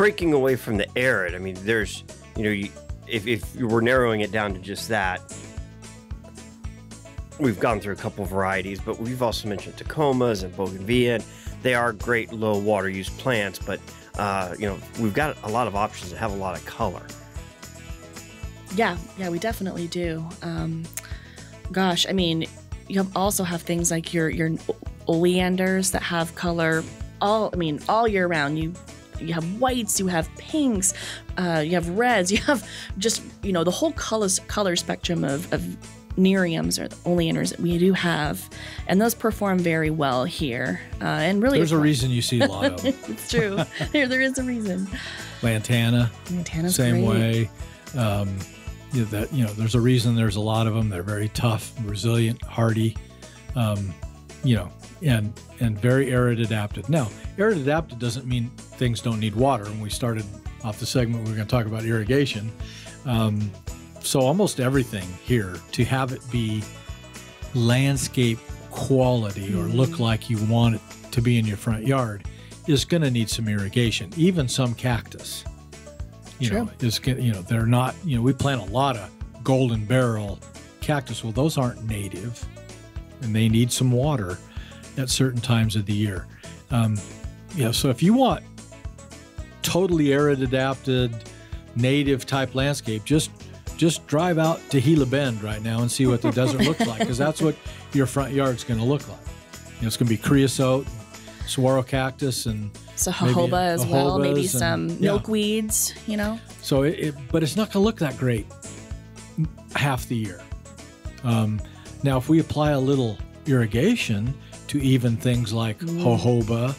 breaking away from the arid, I mean, there's, if you were narrowing it down to just that, we've gone through a couple varieties, but we've also mentioned Tacomas and Bougainvillea. They are great low water use plants, but we've got a lot of options that have a lot of color. Yeah, we definitely do. Gosh, I mean, you also have things like your oleanders that have color all year round. You have whites, you have pinks, you have reds, you have just the whole color spectrum of Neriums or oleanders that we do have, and those perform very well here. And really, there's a reason you see a lot of them. It's true. There is a reason. Lantana's same way. There's a reason there's a lot of them. They're very tough, resilient, hardy, and very arid adapted. Now, arid adapted doesn't mean things don't need water. When we started off the segment, we were going to talk about irrigation. So almost everything here, to have it be landscape quality or look like you want it to be in your front yard, is going to need some irrigation. Even some cactus, they're not. We plant a lot of golden barrel cactus. Well, those aren't native, and they need some water at certain times of the year. So if you want totally arid adapted, native type landscape, just drive out to Gila Bend right now and see what the desert looks like, because that's what your front yard's going to look like. It's going to be creosote, saguaro cactus, and so jojoba as well, maybe some milkweeds, So but it's not going to look that great half the year. Now, if we apply a little irrigation to even things like jojoba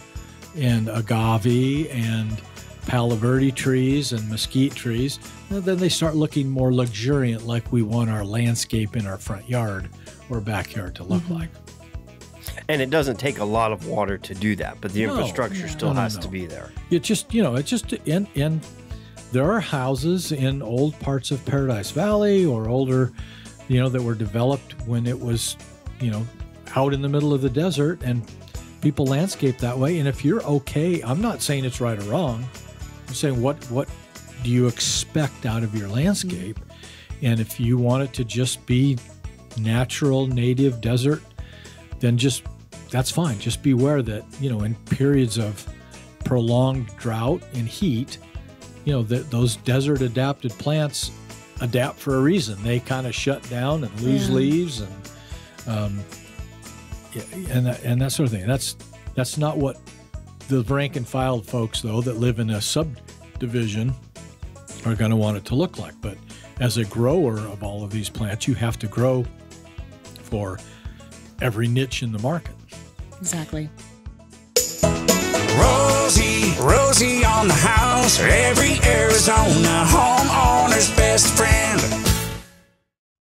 and agave and Palo Verde trees and mesquite trees, then they start looking more luxuriant, like we want our landscape in our front yard or backyard to look like. And it doesn't take a lot of water to do that, but the infrastructure still has to be there. And there are houses in old parts of Paradise Valley or older, that were developed when it was, out in the middle of the desert, and people landscape that way. And if you're okay, I'm not saying it's right or wrong. I'm saying what do you expect out of your landscape? And if you want it to just be natural, native desert, then that's fine. Just beware that, in periods of prolonged drought and heat, that those desert adapted plants adapt for a reason. They kind of shut down and lose leaves and that sort of thing. That's not what the rank and file folks, though, that live in a subdivision are going to want it to look like. But as a grower of all of these plants, you have to grow for every niche in the market. Exactly. Rosie on the house, every Arizona home.